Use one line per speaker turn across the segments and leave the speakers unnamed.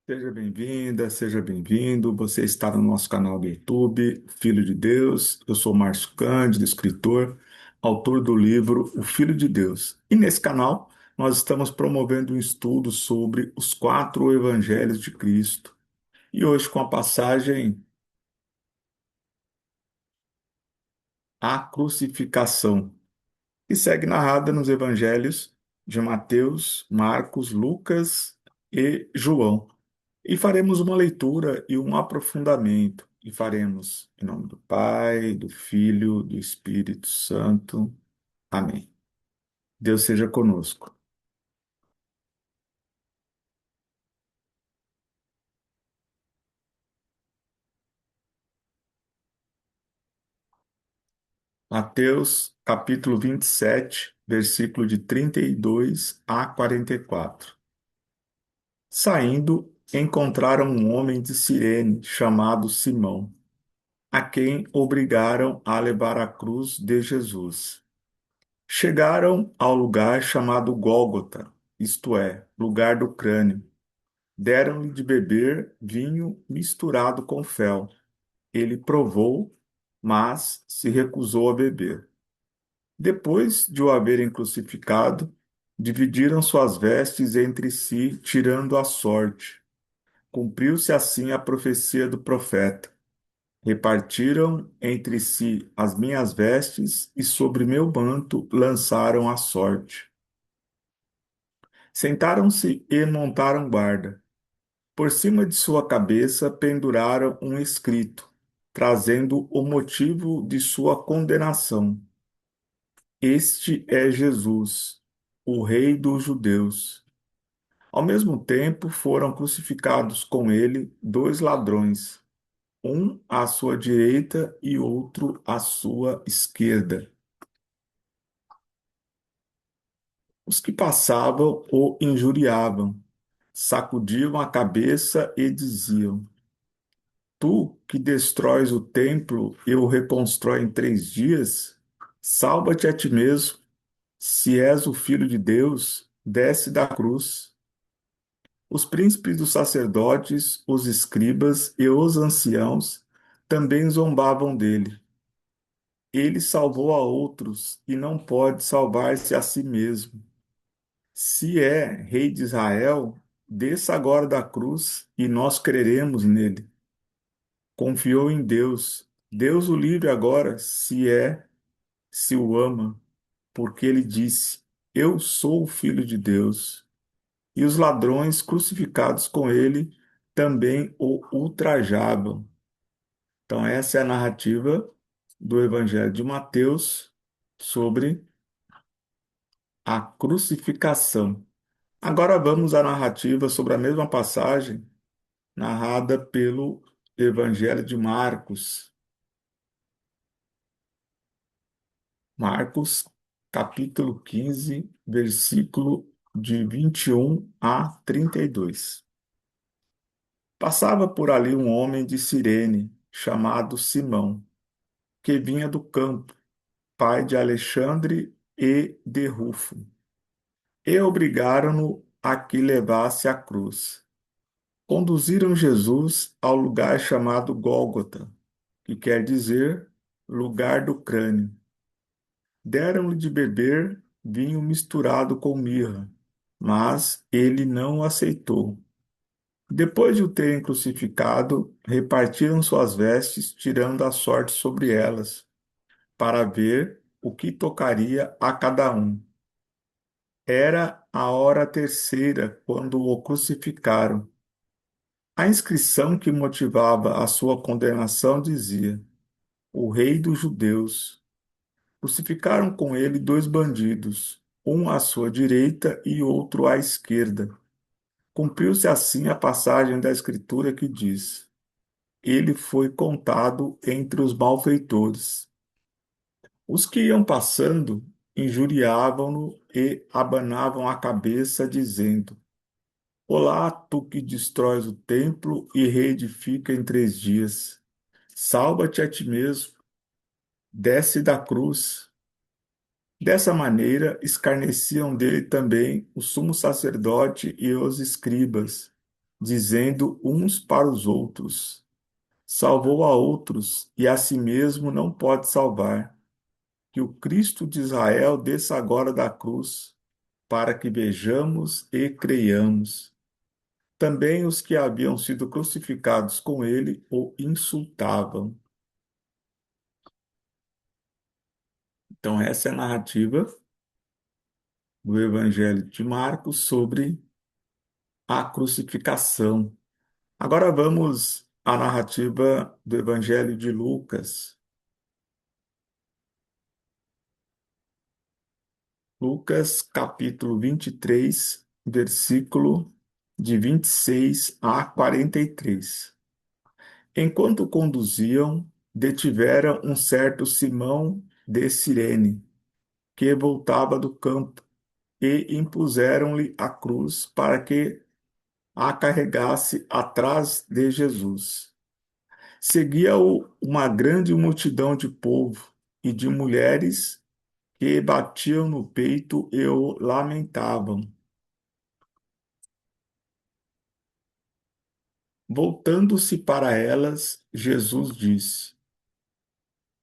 Seja bem-vinda, seja bem-vindo. Você está no nosso canal do YouTube, Filho de Deus. Eu sou Márcio Cândido, escritor, autor do livro O Filho de Deus. E nesse canal nós estamos promovendo um estudo sobre os quatro evangelhos de Cristo. E hoje com a passagem A Crucificação, que segue narrada nos evangelhos de Mateus, Marcos, Lucas e João. E faremos uma leitura e um aprofundamento. E faremos em nome do Pai, do Filho, do Espírito Santo. Amém. Deus seja conosco. Mateus, capítulo 27, versículo de 32 a 44. Saindo, encontraram um homem de Cirene chamado Simão, a quem obrigaram a levar a cruz de Jesus. Chegaram ao lugar chamado Gólgota, isto é, lugar do crânio. Deram-lhe de beber vinho misturado com fel. Ele provou, mas se recusou a beber. Depois de o haverem crucificado, dividiram suas vestes entre si, tirando a sorte. Cumpriu-se assim a profecia do profeta. Repartiram entre si as minhas vestes e sobre meu manto lançaram a sorte. Sentaram-se e montaram guarda. Por cima de sua cabeça penduraram um escrito, trazendo o motivo de sua condenação. Este é Jesus, o Rei dos Judeus. Ao mesmo tempo foram crucificados com ele dois ladrões, um à sua direita e outro à sua esquerda. Os que passavam o injuriavam, sacudiam a cabeça e diziam: Tu que destróis o templo e o reconstrói em 3 dias, salva-te a ti mesmo. Se és o Filho de Deus, desce da cruz. Os príncipes dos sacerdotes, os escribas e os anciãos também zombavam dele. Ele salvou a outros e não pode salvar-se a si mesmo. Se é rei de Israel, desça agora da cruz e nós creremos nele. Confiou em Deus. Deus o livre agora, se o ama, porque ele disse: Eu sou o filho de Deus. E os ladrões crucificados com ele também o ultrajavam. Então, essa é a narrativa do Evangelho de Mateus sobre a crucificação. Agora vamos à narrativa sobre a mesma passagem narrada pelo Evangelho de Marcos. Marcos, capítulo 15, versículo de 21 a 32. Passava por ali um homem de Cirene, chamado Simão, que vinha do campo, pai de Alexandre e de Rufo, e obrigaram-no a que levasse a cruz. Conduziram Jesus ao lugar chamado Gólgota, que quer dizer lugar do crânio. Deram-lhe de beber vinho misturado com mirra, mas ele não aceitou. Depois de o terem crucificado, repartiram suas vestes, tirando a sorte sobre elas, para ver o que tocaria a cada um. Era a hora terceira quando o crucificaram. A inscrição que motivava a sua condenação dizia: O Rei dos Judeus. Crucificaram com ele dois bandidos, um à sua direita e outro à esquerda. Cumpriu-se assim a passagem da Escritura que diz: Ele foi contado entre os malfeitores. Os que iam passando injuriavam-no e abanavam a cabeça, dizendo: Olá, tu que destróis o templo e reedifica em 3 dias. Salva-te a ti mesmo, desce da cruz. Dessa maneira, escarneciam dele também o sumo sacerdote e os escribas, dizendo uns para os outros: salvou a outros e a si mesmo não pode salvar. Que o Cristo de Israel desça agora da cruz, para que vejamos e creiamos. Também os que haviam sido crucificados com ele o insultavam. Então, essa é a narrativa do Evangelho de Marcos sobre a crucificação. Agora vamos à narrativa do Evangelho de Lucas. Lucas, capítulo 23, versículo de 26 a 43. Enquanto conduziam, detiveram um certo Simão de Cirene, que voltava do campo, e impuseram-lhe a cruz para que a carregasse atrás de Jesus. Seguia-o uma grande multidão de povo e de mulheres que batiam no peito e o lamentavam. Voltando-se para elas, Jesus disse: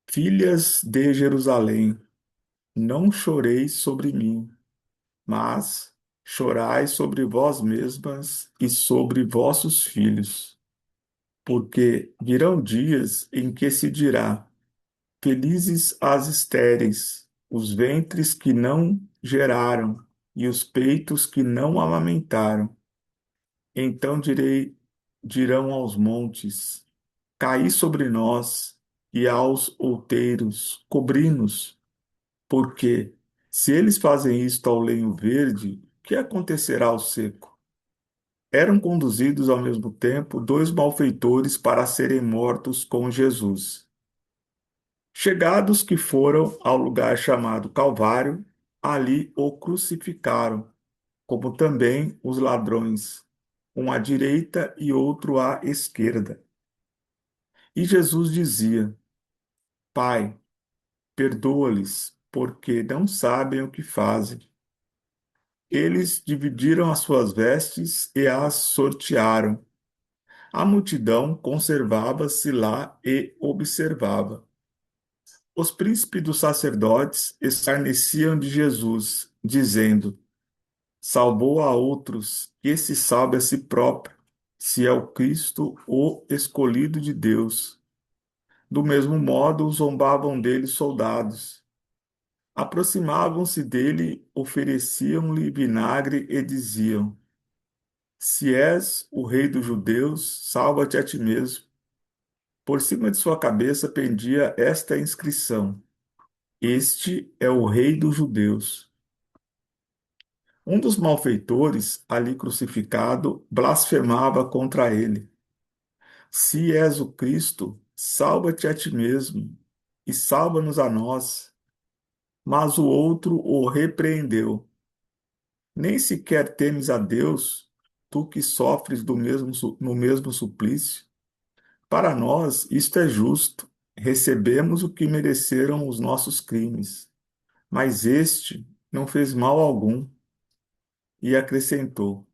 Filhas de Jerusalém, não choreis sobre mim, mas chorai sobre vós mesmas e sobre vossos filhos, porque virão dias em que se dirá: felizes as estéreis, os ventres que não geraram e os peitos que não amamentaram. Então dirão aos montes: caí sobre nós, e aos outeiros: cobri-nos, porque se eles fazem isto ao lenho verde, que acontecerá ao seco? Eram conduzidos ao mesmo tempo dois malfeitores para serem mortos com Jesus. Chegados que foram ao lugar chamado Calvário, ali o crucificaram, como também os ladrões, um à direita e outro à esquerda. E Jesus dizia: Pai, perdoa-lhes, porque não sabem o que fazem. Eles dividiram as suas vestes e as sortearam. A multidão conservava-se lá e observava. Os príncipes dos sacerdotes escarneciam de Jesus, dizendo: salvou a outros, que se salve a si próprio, se é o Cristo, o escolhido de Deus. Do mesmo modo, zombavam dele soldados. Aproximavam-se dele, ofereciam-lhe vinagre e diziam: se és o rei dos judeus, salva-te a ti mesmo. Por cima de sua cabeça pendia esta inscrição: Este é o rei dos judeus. Um dos malfeitores, ali crucificado, blasfemava contra ele: se és o Cristo, salva-te a ti mesmo e salva-nos a nós. Mas o outro o repreendeu: nem sequer temes a Deus, tu que sofres no mesmo suplício? Para nós, isto é justo. Recebemos o que mereceram os nossos crimes. Mas este não fez mal algum. E acrescentou: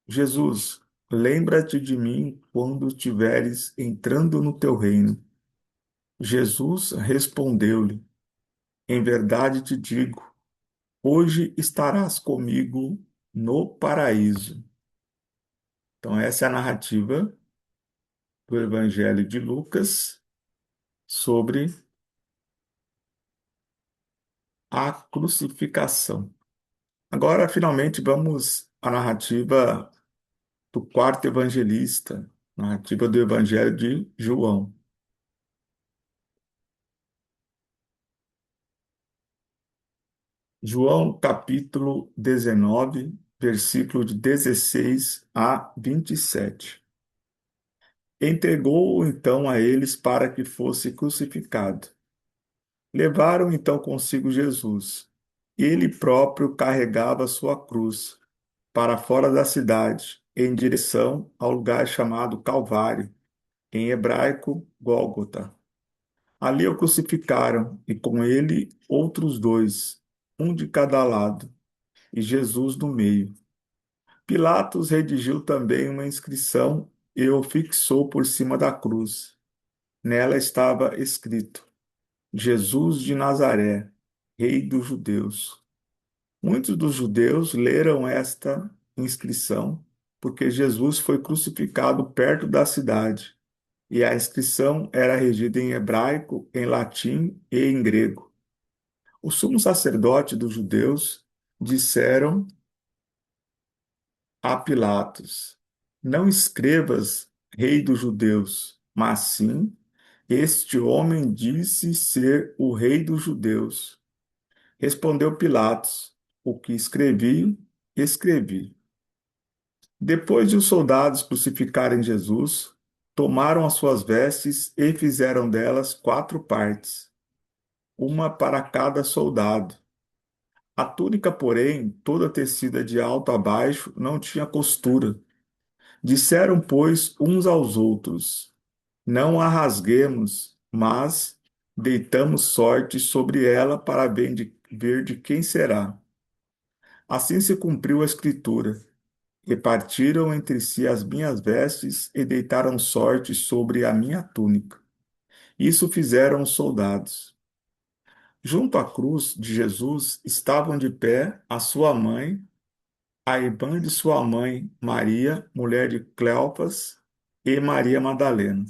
Jesus, lembra-te de mim quando estiveres entrando no teu reino. Jesus respondeu-lhe: em verdade te digo, hoje estarás comigo no paraíso. Então, essa é a narrativa do Evangelho de Lucas sobre a crucificação. Agora, finalmente, vamos à narrativa do quarto evangelista, narrativa do Evangelho de João. João, capítulo 19, versículo de 16 a 27. Entregou-o então a eles para que fosse crucificado. Levaram então consigo Jesus. Ele próprio carregava sua cruz para fora da cidade, em direção ao lugar chamado Calvário, em hebraico, Gólgota. Ali o crucificaram, e com ele outros dois, um de cada lado, e Jesus no meio. Pilatos redigiu também uma inscrição e o fixou por cima da cruz. Nela estava escrito: Jesus de Nazaré, Rei dos Judeus. Muitos dos judeus leram esta inscrição porque Jesus foi crucificado perto da cidade, e a inscrição era regida em hebraico, em latim e em grego. O sumo sacerdote dos judeus disseram a Pilatos: Não escrevas Rei dos Judeus, mas sim, este homem disse ser o Rei dos Judeus. Respondeu Pilatos: O que escrevi, escrevi. Depois de os soldados crucificarem Jesus, tomaram as suas vestes e fizeram delas quatro partes, uma para cada soldado. A túnica, porém, toda tecida de alto a baixo, não tinha costura. Disseram, pois, uns aos outros: Não a rasguemos, mas deitamos sorte sobre ela para ver de quem será. Assim se cumpriu a escritura. Repartiram entre si as minhas vestes e deitaram sorte sobre a minha túnica. Isso fizeram os soldados. Junto à cruz de Jesus estavam de pé a sua mãe, a irmã de sua mãe, Maria, mulher de Cleopas, e Maria Madalena.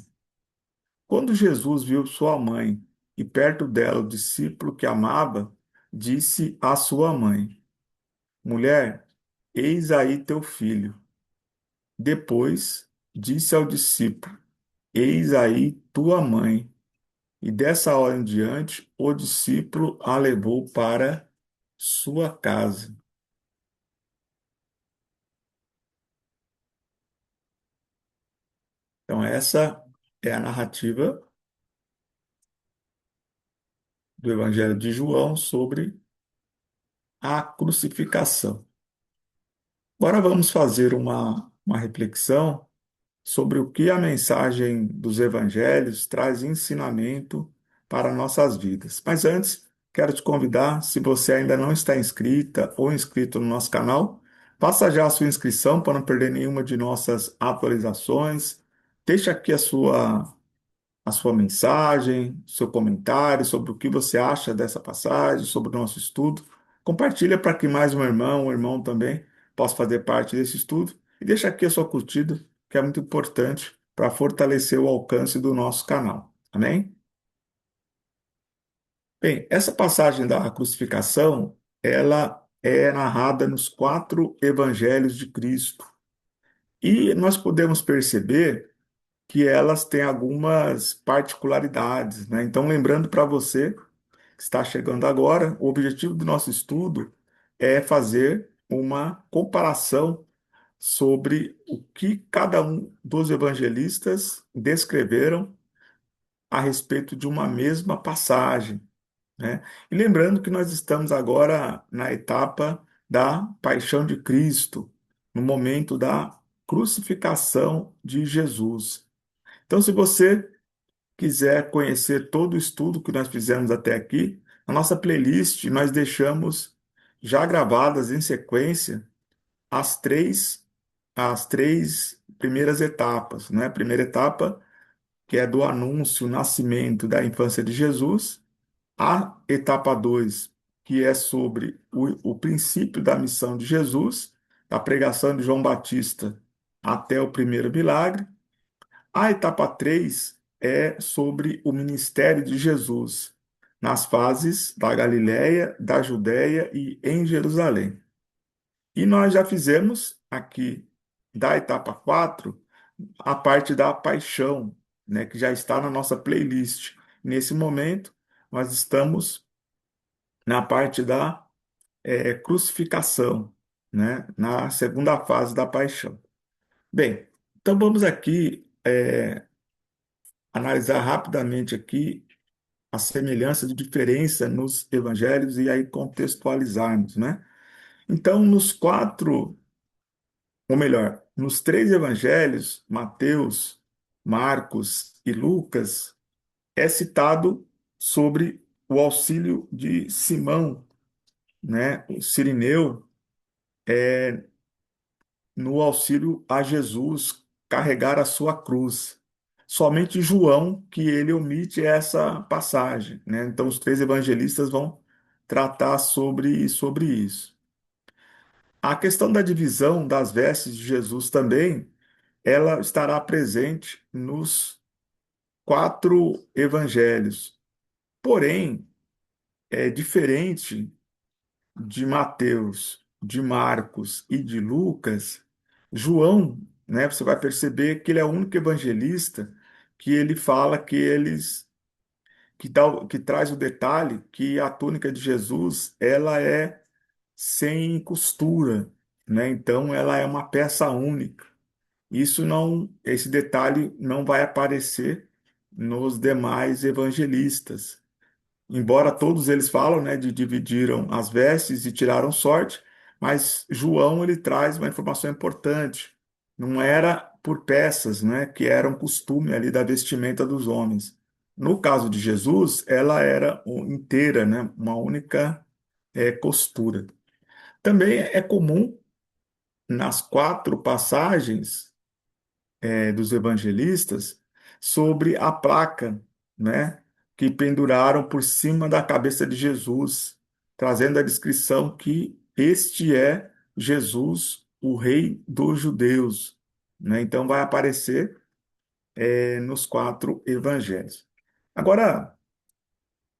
Quando Jesus viu sua mãe e perto dela o discípulo que amava, disse à sua mãe: Mulher, eis aí teu filho. Depois disse ao discípulo: Eis aí tua mãe. E dessa hora em diante, o discípulo a levou para sua casa. Então, essa é a narrativa do Evangelho de João sobre a crucificação. Agora vamos fazer uma reflexão sobre o que a mensagem dos evangelhos traz de ensinamento para nossas vidas. Mas antes, quero te convidar, se você ainda não está inscrita ou inscrito no nosso canal, faça já a sua inscrição para não perder nenhuma de nossas atualizações. Deixe aqui a sua mensagem, seu comentário sobre o que você acha dessa passagem, sobre o nosso estudo. Compartilha para que mais um irmão também, possa fazer parte desse estudo. E deixa aqui a sua curtida, que é muito importante para fortalecer o alcance do nosso canal. Amém? Bem, essa passagem da crucificação, ela é narrada nos quatro evangelhos de Cristo. E nós podemos perceber que elas têm algumas particularidades, né? Então, lembrando para você que está chegando agora, o objetivo do nosso estudo é fazer uma comparação sobre o que cada um dos evangelistas descreveram a respeito de uma mesma passagem, né? E lembrando que nós estamos agora na etapa da paixão de Cristo, no momento da crucificação de Jesus. Então, se você quiser conhecer todo o estudo que nós fizemos até aqui, na nossa playlist nós deixamos já gravadas em sequência as as três primeiras etapas, né? A primeira etapa, que é do anúncio, o nascimento da infância de Jesus, a etapa 2, que é sobre o princípio da missão de Jesus, da pregação de João Batista até o primeiro milagre. A etapa 3 é sobre o ministério de Jesus, nas fases da Galiléia, da Judéia e em Jerusalém. E nós já fizemos aqui da etapa 4 a parte da paixão, né, que já está na nossa playlist. Nesse momento, nós estamos na parte da crucificação, né, na segunda fase da paixão. Bem, então vamos aqui analisar rapidamente aqui a semelhança de diferença nos evangelhos e aí contextualizarmos, né? Então, nos quatro, ou melhor, nos três evangelhos, Mateus, Marcos e Lucas, é citado sobre o auxílio de Simão, né? O Cirineu, no auxílio a Jesus carregar a sua cruz. Somente João que ele omite essa passagem, né? Então os três evangelistas vão tratar sobre isso. A questão da divisão das vestes de Jesus também, ela estará presente nos quatro evangelhos. Porém, é diferente de Mateus, de Marcos e de Lucas. João, né, você vai perceber que ele é o único evangelista que ele fala que eles que traz o detalhe que a túnica de Jesus, ela é sem costura, né? Então ela é uma peça única. Esse detalhe não vai aparecer nos demais evangelistas. Embora todos eles falam, né, de dividiram as vestes e tiraram sorte, mas João ele traz uma informação importante. Não era por peças, né, que era um costume ali da vestimenta dos homens. No caso de Jesus, ela era inteira, né, uma única costura. Também é comum nas quatro passagens dos evangelistas sobre a placa, né, que penduraram por cima da cabeça de Jesus, trazendo a descrição que este é Jesus, o Rei dos Judeus, né? Então vai aparecer nos quatro evangelhos. Agora,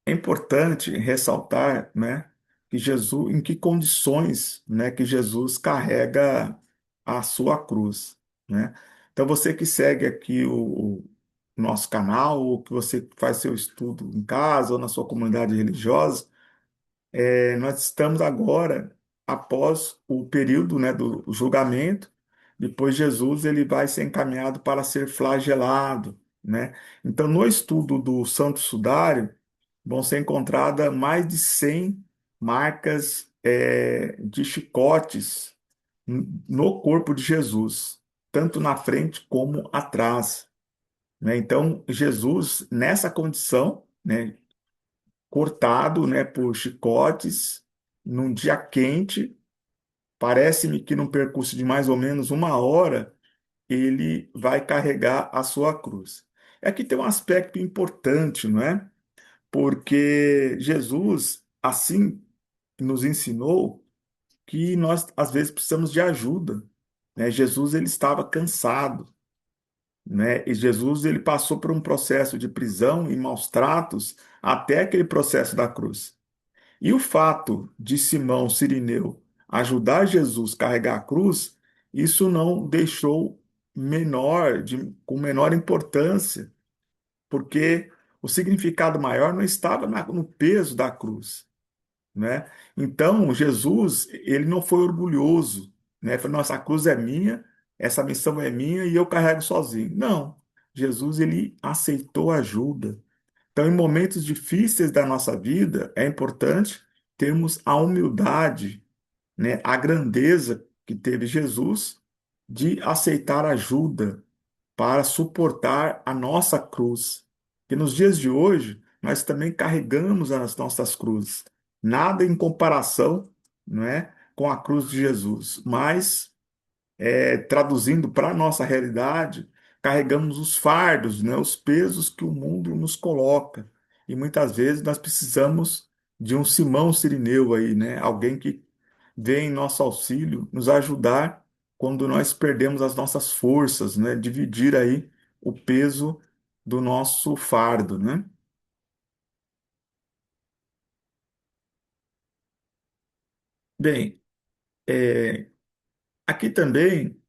é importante ressaltar, né, que Jesus, em que condições, né, que Jesus carrega a sua cruz, né? Então você que segue aqui o nosso canal, ou que você faz seu estudo em casa ou na sua comunidade religiosa, nós estamos agora após o período, né, do julgamento. Depois Jesus ele vai ser encaminhado para ser flagelado, né? Então no estudo do Santo Sudário vão ser encontradas mais de 100 marcas de chicotes no corpo de Jesus, tanto na frente como atrás, né? Então Jesus nessa condição, né, cortado, né, por chicotes, num dia quente. Parece-me que num percurso de mais ou menos uma hora, ele vai carregar a sua cruz. Aqui tem um aspecto importante, não é? Porque Jesus, assim, nos ensinou que nós, às vezes, precisamos de ajuda, né? Jesus, ele estava cansado, né? E Jesus, ele passou por um processo de prisão e maus tratos até aquele processo da cruz. E o fato de Simão Cirineu ajudar Jesus a carregar a cruz, isso não deixou com menor importância, porque o significado maior não estava no peso da cruz, né? Então, Jesus, ele não foi orgulhoso, né? Falou, nossa, a cruz é minha, essa missão é minha e eu carrego sozinho. Não. Jesus, ele aceitou ajuda. Então, em momentos difíceis da nossa vida, é importante termos a humildade, né, a grandeza que teve Jesus de aceitar ajuda para suportar a nossa cruz. E nos dias de hoje, nós também carregamos as nossas cruzes. Nada em comparação, não é, com a cruz de Jesus, mas traduzindo para a nossa realidade, carregamos os fardos, né, os pesos que o mundo nos coloca. E muitas vezes nós precisamos de um Simão Cirineu aí, né, alguém que vem em nosso auxílio, nos ajudar quando nós perdemos as nossas forças, né, dividir aí o peso do nosso fardo, né? Bem, é, aqui também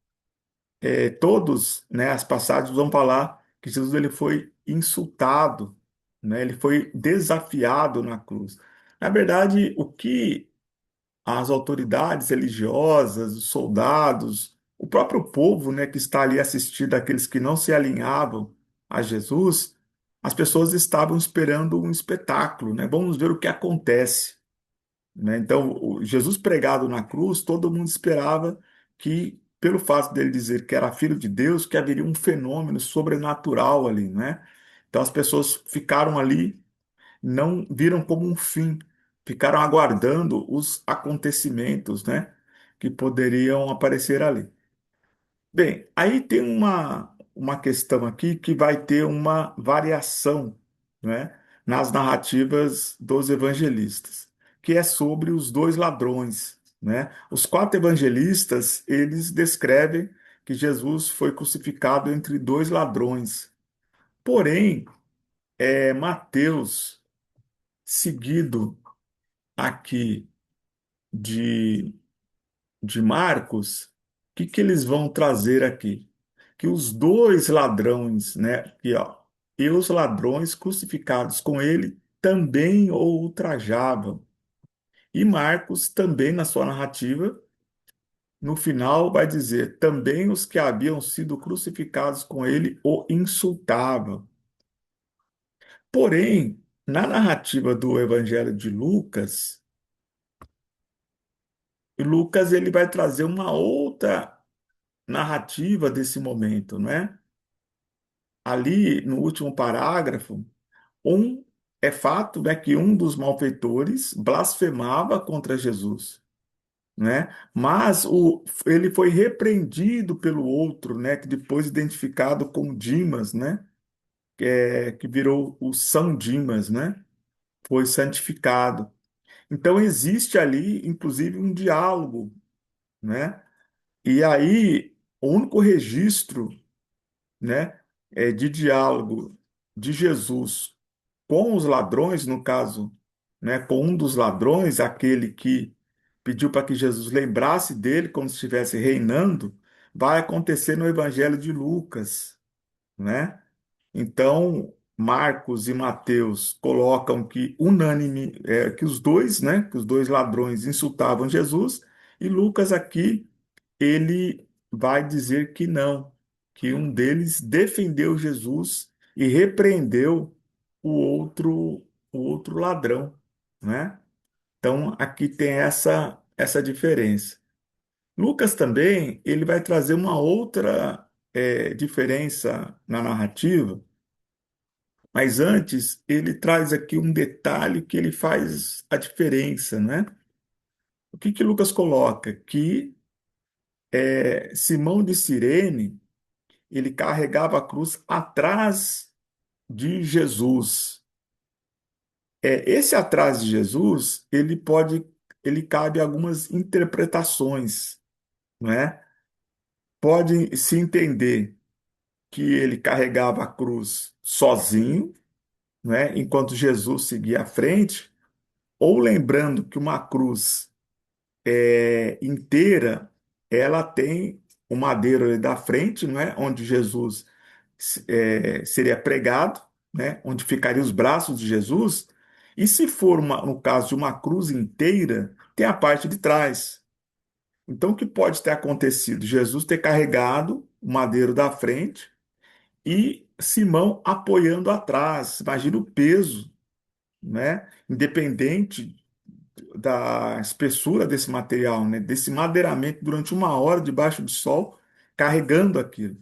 todos, né, as passagens vão falar que Jesus ele foi insultado, né, ele foi desafiado na cruz. Na verdade, o que as autoridades religiosas, os soldados, o próprio povo, né, que está ali assistindo, aqueles que não se alinhavam a Jesus, as pessoas estavam esperando um espetáculo, né? Vamos ver o que acontece, né? Então, Jesus pregado na cruz, todo mundo esperava que, pelo fato dele dizer que era filho de Deus, que haveria um fenômeno sobrenatural ali, né? Então, as pessoas ficaram ali, não viram como um fim, ficaram aguardando os acontecimentos, né, que poderiam aparecer ali. Bem, aí tem uma questão aqui que vai ter uma variação, né, nas narrativas dos evangelistas, que é sobre os dois ladrões, né? Os quatro evangelistas, eles descrevem que Jesus foi crucificado entre dois ladrões. Porém, Mateus, seguido aqui de Marcos, o que que eles vão trazer aqui? Que os dois ladrões, né, aqui, ó, e os ladrões crucificados com ele também o ultrajavam. E Marcos também na sua narrativa, no final vai dizer, também os que haviam sido crucificados com ele o insultavam. Porém, na narrativa do Evangelho de Lucas, Lucas ele vai trazer uma outra narrativa desse momento, não é? Ali no último parágrafo, um é fato, né, que um dos malfeitores blasfemava contra Jesus, né? Mas ele foi repreendido pelo outro, né, que depois identificado como Dimas, né, que virou o São Dimas, né? Foi santificado. Então existe ali, inclusive, um diálogo, né? E aí o único registro, né, de diálogo de Jesus com os ladrões, no caso, né, com um dos ladrões, aquele que pediu para que Jesus lembrasse dele como se estivesse reinando, vai acontecer no Evangelho de Lucas, né? Então, Marcos e Mateus colocam que que os dois, né, que os dois ladrões insultavam Jesus, e Lucas aqui ele vai dizer que não, que um deles defendeu Jesus e repreendeu o outro ladrão, né? Então, aqui tem essa diferença. Lucas também, ele vai trazer uma outra diferença na narrativa, mas antes ele traz aqui um detalhe que ele faz a diferença, né? O que que Lucas coloca? Que Simão de Cirene, ele carregava a cruz atrás de Jesus. Esse atrás de Jesus, ele cabe algumas interpretações, não é? Pode se entender que ele carregava a cruz sozinho, não é? Enquanto Jesus seguia à frente, ou lembrando que uma cruz inteira, ela tem o madeiro ali da frente, não é? Onde Jesus seria pregado, né? Onde ficariam os braços de Jesus. E se for no caso de uma cruz inteira, tem a parte de trás. Então, o que pode ter acontecido? Jesus ter carregado o madeiro da frente e Simão apoiando atrás. Imagina o peso, né? Independente da espessura desse material, né? Desse madeiramento durante uma hora debaixo do sol, carregando aquilo.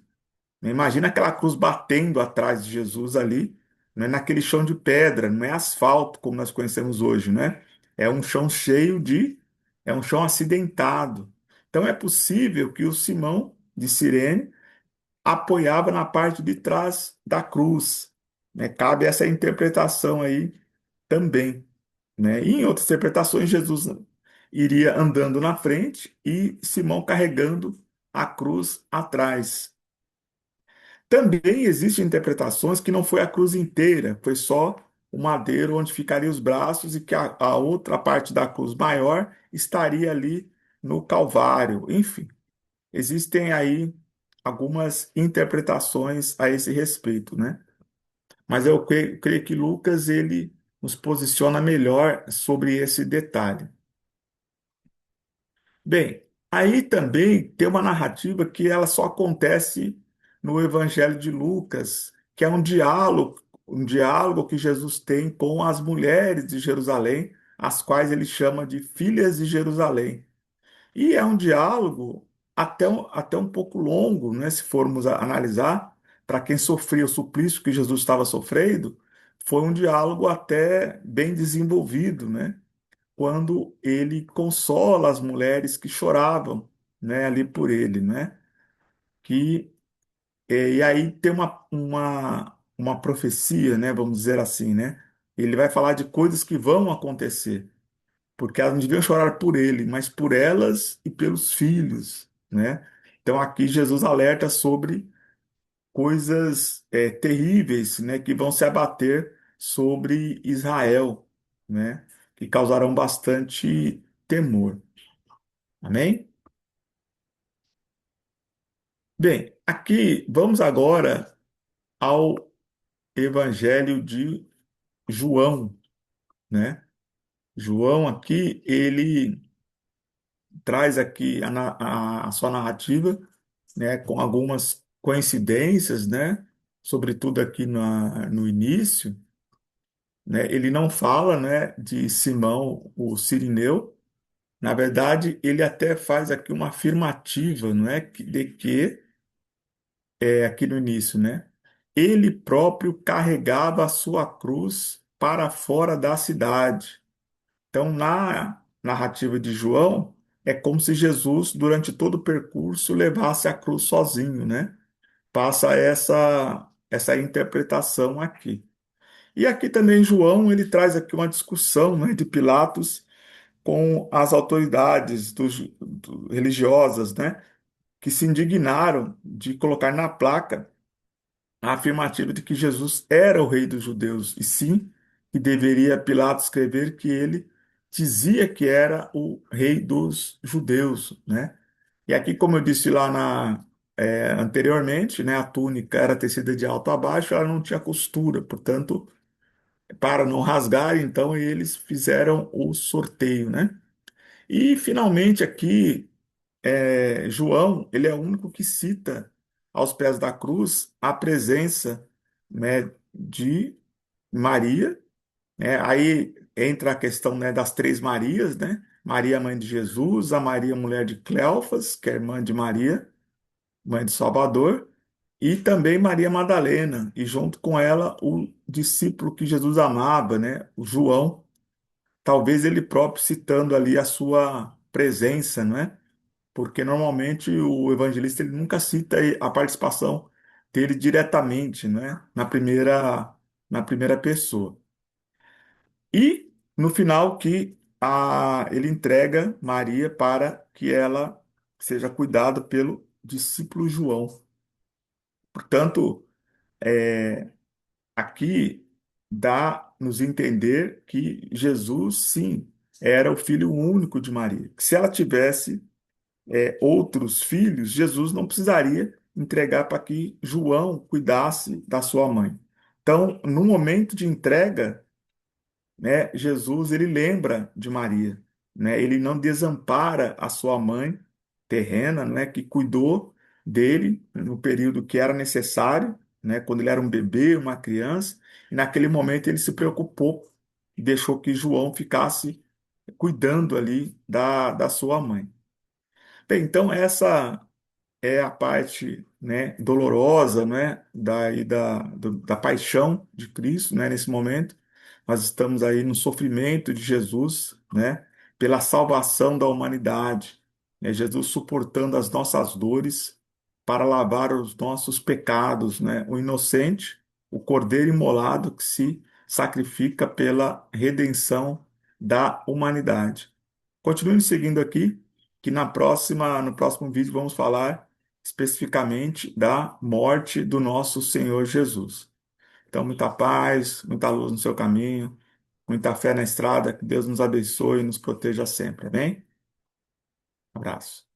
Né? Imagina aquela cruz batendo atrás de Jesus ali, né? Naquele chão de pedra, não é asfalto como nós conhecemos hoje, né? É um chão é um chão acidentado. Então é possível que o Simão de Cirene apoiava na parte de trás da cruz, né? Cabe essa interpretação aí também, né? E em outras interpretações, Jesus iria andando na frente e Simão carregando a cruz atrás. Também existem interpretações que não foi a cruz inteira, foi só o madeiro onde ficariam os braços e que a outra parte da cruz maior estaria ali no Calvário. Enfim, existem aí algumas interpretações a esse respeito, né? Mas eu creio que Lucas ele nos posiciona melhor sobre esse detalhe. Bem, aí também tem uma narrativa que ela só acontece no Evangelho de Lucas, que é um diálogo que Jesus tem com as mulheres de Jerusalém, as quais ele chama de filhas de Jerusalém. E é um diálogo até um pouco longo, né, se formos analisar, para quem sofria o suplício que Jesus estava sofrendo, foi um diálogo até bem desenvolvido, né? Quando ele consola as mulheres que choravam, né, ali por ele, né? que e aí tem uma profecia, né? Vamos dizer assim, né? Ele vai falar de coisas que vão acontecer, porque elas não deviam chorar por ele, mas por elas e pelos filhos, né? Então aqui Jesus alerta sobre coisas terríveis, né? Que vão se abater sobre Israel, né? Que causarão bastante temor. Amém? Bem, aqui vamos agora ao Evangelho de João, né? João aqui, ele traz aqui a sua narrativa, né, com algumas coincidências, né? Sobretudo aqui no início, né? Ele não fala, né, de Simão, o Cirineu. Na verdade, ele até faz aqui uma afirmativa, não é, de que aqui no início, né? Ele próprio carregava a sua cruz para fora da cidade. Então, na narrativa de João, é como se Jesus, durante todo o percurso, levasse a cruz sozinho, né? Passa essa interpretação aqui. E aqui também João, ele traz aqui uma discussão, né, de Pilatos com as autoridades religiosas, né, que se indignaram de colocar na placa a afirmativa de que Jesus era o rei dos judeus, e sim que deveria Pilatos escrever que ele dizia que era o rei dos judeus, né? E aqui, como eu disse lá anteriormente, né, a túnica era tecida de alto a baixo, ela não tinha costura, portanto, para não rasgar, então eles fizeram o sorteio, né? E finalmente aqui João, ele é o único que cita aos pés da cruz a presença, né, de Maria, né? Aí entra a questão, né, das três Marias, né? Maria, mãe de Jesus, a Maria, mulher de Cleofas, que é irmã de Maria, mãe de Salvador, e também Maria Madalena, e junto com ela o discípulo que Jesus amava, né, o João, talvez ele próprio citando ali a sua presença, não é? Porque normalmente o evangelista ele nunca cita a participação dele diretamente, né, na primeira pessoa. E no final que ele entrega Maria para que ela seja cuidada pelo discípulo João. Portanto, aqui dá-nos entender que Jesus, sim, era o filho único de Maria. Que se ela tivesse outros filhos, Jesus não precisaria entregar para que João cuidasse da sua mãe. Então, no momento de entrega, né, Jesus ele lembra de Maria, né? Ele não desampara a sua mãe terrena, né, que cuidou dele no período que era necessário, né, quando ele era um bebê, uma criança, e naquele momento ele se preocupou e deixou que João ficasse cuidando ali da sua mãe. Bem, então essa é a parte, né, dolorosa, né, da paixão de Cristo, né, nesse momento. Nós estamos aí no sofrimento de Jesus, né, pela salvação da humanidade, né, Jesus suportando as nossas dores para lavar os nossos pecados, né, o inocente, o cordeiro imolado que se sacrifica pela redenção da humanidade. Continue nos seguindo aqui, que no próximo vídeo vamos falar especificamente da morte do nosso Senhor Jesus. Então, muita paz, muita luz no seu caminho, muita fé na estrada, que Deus nos abençoe e nos proteja sempre, amém? Abraço.